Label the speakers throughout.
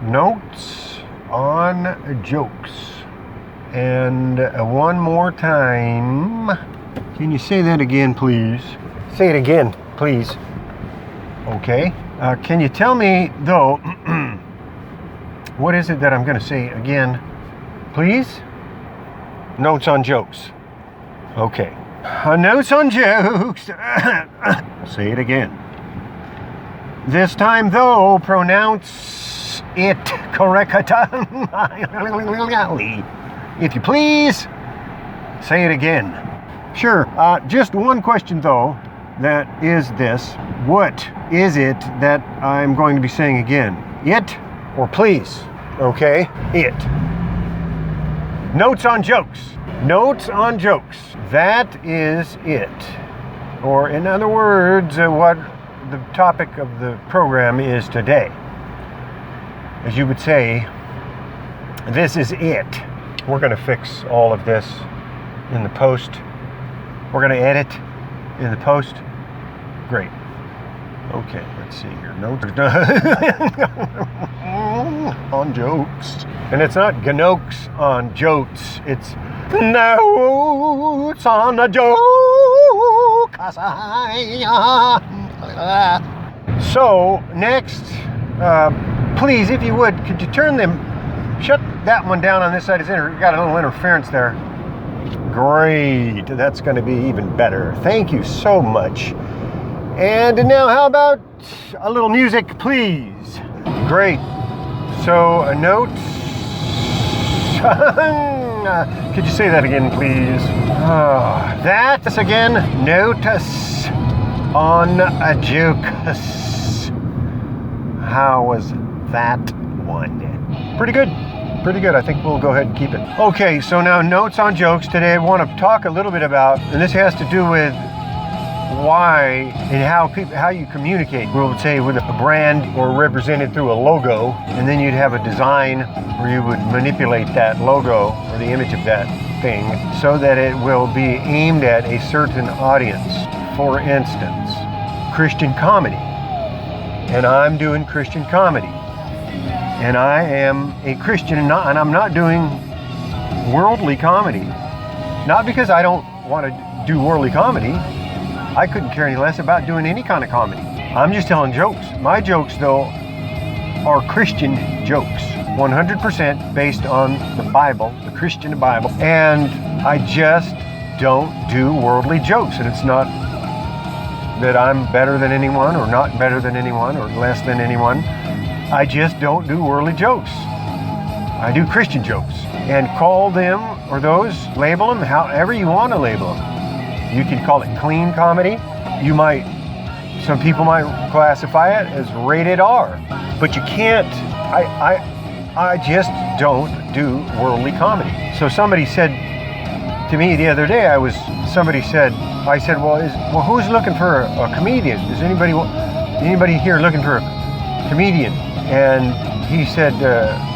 Speaker 1: Notes on jokes. And one more time. Can you say that again, please? Say it again, please. Okay. Can you tell me, though, what is it that I'm going to say again, please? Notes on jokes. Okay. Notes on jokes. Say it again. This time, though, pronounce it correctly. If you please, say it again. Sure. Just one question, though, that is this. What is it that I'm going to be saying again? It or please? Okay. It. Notes on jokes. Notes on jokes. That is it. Or in other words, what the topic of the program is today. As you would say, this is it. We're going to fix all of this in the post. We're going to edit in the post. Great. Okay, let's see here. Notes on jokes. And it's not gnokes on jokes. It's notes on a joke. So, next, please, if you would, could you shut that one down on this side? It's got a little interference there. Great, that's going to be even better. Thank you so much. And now, how about a little music, please? Great. So, notes. Could you say that again, please? That's again, notice on a joke. How was that one? Pretty good. Pretty good. I think we'll go ahead and keep it. Okay, so now notes on jokes. Today I want to talk a little bit about, and this has to do with why and how you communicate. We would say with a brand or represented through a logo, and then you'd have a design where you would manipulate that logo or the image of that thing so that it will be aimed at a certain audience. For instance, Christian comedy. And I'm doing Christian comedy. And I am a Christian and I'm not doing worldly comedy. Not because I don't want to do worldly comedy. I couldn't care any less about doing any kind of comedy. I'm just telling jokes. My jokes, though, are Christian jokes. 100% based on the Bible, the Christian Bible. And I just don't do worldly jokes. And it's not that I'm better than anyone or not better than anyone or less than anyone. I just don't do worldly jokes. I do Christian jokes. And call them, or those, label them however you want to label them. You can call it clean comedy. Some people might classify it as rated R. But you can't, I just don't do worldly comedy. So somebody said to me the other day, I said, well, who's looking for a comedian? Is anybody here looking for a comedian? And he said,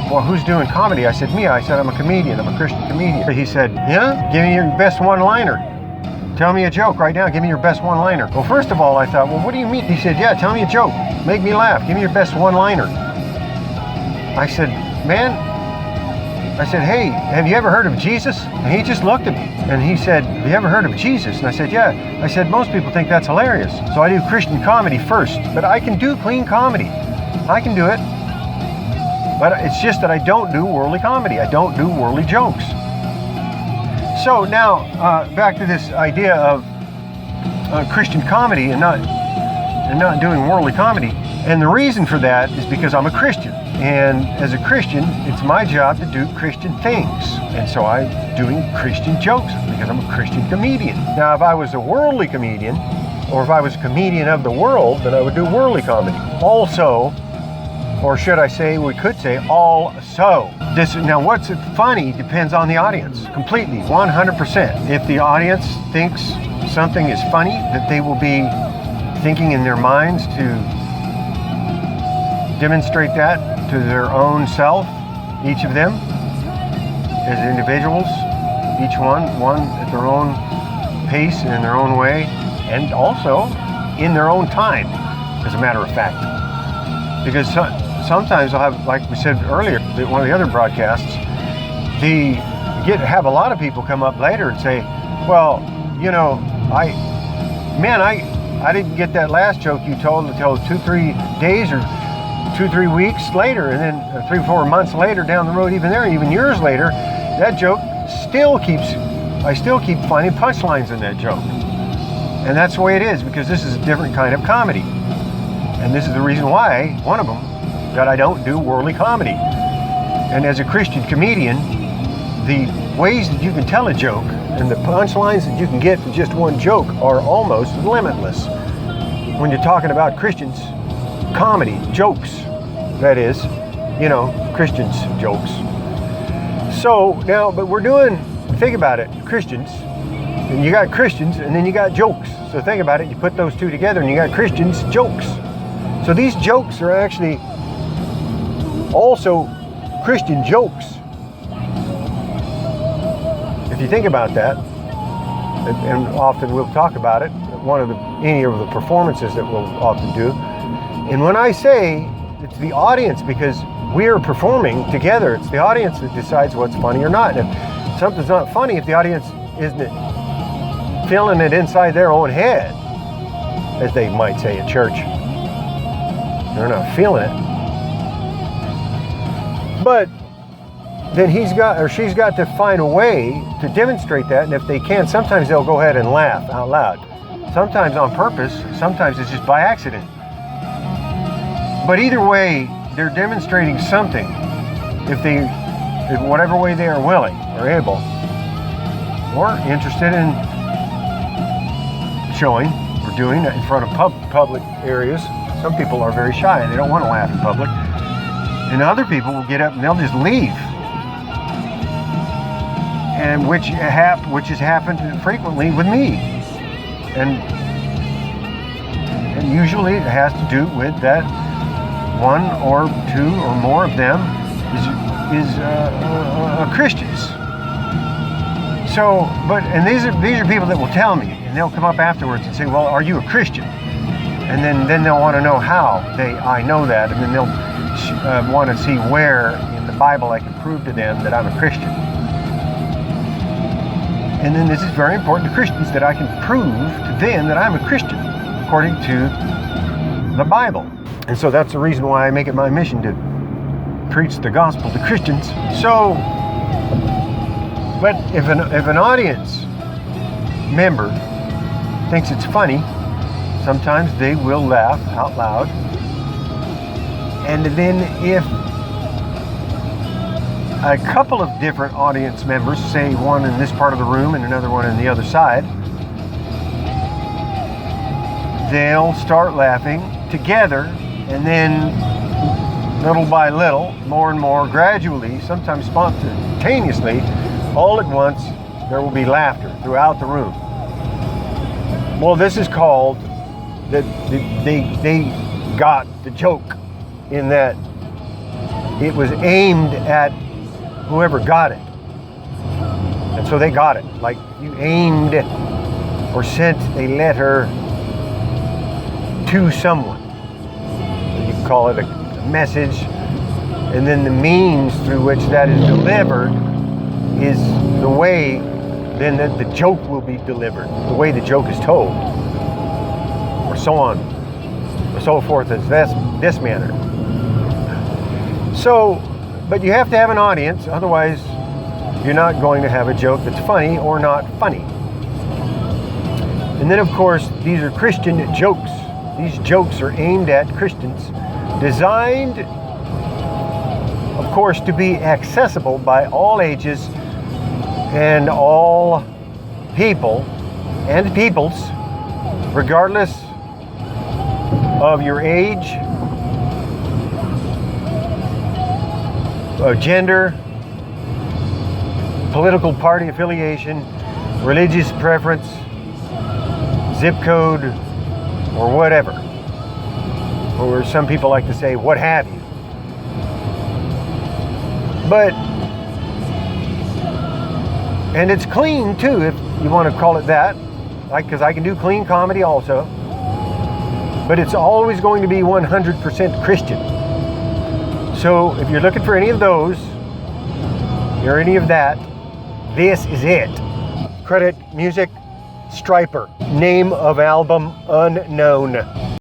Speaker 1: well, who's doing comedy? I said, me. I said, I'm a comedian. I'm a Christian comedian. He said, yeah? Give me your best one-liner. Tell me a joke right now. Give me your best one-liner. Well, first of all, I thought, well, what do you mean? He said, yeah, tell me a joke. Make me laugh. Give me your best one-liner. I said, hey, have you ever heard of Jesus? And he just looked at me and he said, have you ever heard of Jesus? And I said, yeah. I said, most people think that's hilarious. So I do Christian comedy first, but I can do clean comedy. I can do it. But it's just that I don't do worldly comedy. I don't do worldly jokes. So now, back to this idea of Christian comedy and not doing worldly comedy. And the reason for that is because I'm a Christian. And as a Christian, it's my job to do Christian things. And so I'm doing Christian jokes because I'm a Christian comedian. Now, if I was a worldly comedian, or if I was a comedian of the world, then I would do worldly comedy. Also, or should I say, we could say also. Now, what's funny depends on the audience, completely, 100%. If the audience thinks something is funny, that they will be thinking in their minds to demonstrate that to their own self, each of them, as individuals, each one at their own pace and in their own way, and also in their own time, as a matter of fact. Because sometimes I'll have, like we said earlier, one of the other broadcasts, have a lot of people come up later and say, well, you know, I didn't get that last joke you told until 2-3 days or 2-3 weeks later, and then 3-4 months later down the road, even years later, that joke I still keep finding punchlines in that joke. And that's the way it is, because this is a different kind of comedy. And this is the reason why, one of them, that I don't do worldly comedy. And as a Christian comedian, the ways that you can tell a joke and the punchlines that you can get from just one joke are almost limitless. When you're talking about Christians, comedy, jokes, that is, you know, Christians' jokes. So now, but we're doing, think about it, Christians, and you got Christians and then you got jokes. So think about it, you put those two together and you got Christians' jokes. So these jokes are actually also Christian jokes. If you think about that, and often we'll talk about it, any of the performances that we'll often do. And when I say it's the audience, because we are performing together, it's the audience that decides what's funny or not. And if something's not funny, if the audience isn't feeling it inside their own head, as they might say at church, they're not feeling it. But then he's got or she's got to find a way to demonstrate that. And if they can, sometimes they'll go ahead and laugh out loud. Sometimes on purpose, sometimes it's just by accident. But either way, they're demonstrating something in whatever way they are willing or able or interested in showing or doing in front of public areas. Some people are very shy and they don't want to laugh in public. And other people will get up and they'll just leave. And which has happened frequently with me. And usually it has to do with that one or two or more of them is Christians. So, and these are people that will tell me, and they'll come up afterwards and say, well, are you a Christian? And then they'll want to know how I know that, and then they'll want to see where in the Bible I can prove to them that I'm a Christian. And then this is very important to Christians, that I can prove to them that I'm a Christian according to the Bible. And so that's the reason why I make it my mission to preach the gospel to Christians. So, but if an audience member thinks it's funny, sometimes they will laugh out loud. And then if a couple of different audience members, say one in this part of the room and another one on the other side, they'll start laughing together, and then little by little, more and more, gradually, sometimes spontaneously, all at once, there will be laughter throughout the room. Well, this is called that they got the joke, in that it was aimed at whoever got it. And so they got it. Like you aimed or sent a letter to someone. You can call it a message. And then the means through which that is delivered is the way then that the joke will be delivered, the way the joke is told, or so on, or so forth as this manner. So, but you have to have an audience, otherwise you're not going to have a joke that's funny or not funny. And then of course, these are Christian jokes. These jokes are aimed at Christians, designed, of course, to be accessible by all ages and all people and peoples, regardless of your age, gender, political party affiliation, religious preference, zip code, or whatever. Or some people like to say, what have you. And it's clean too, if you want to call it that, because I can do clean comedy also. But it's always going to be 100% Christian. So if you're looking for any of those, or any of that, this is it. Credit music, Striper. Name of album unknown.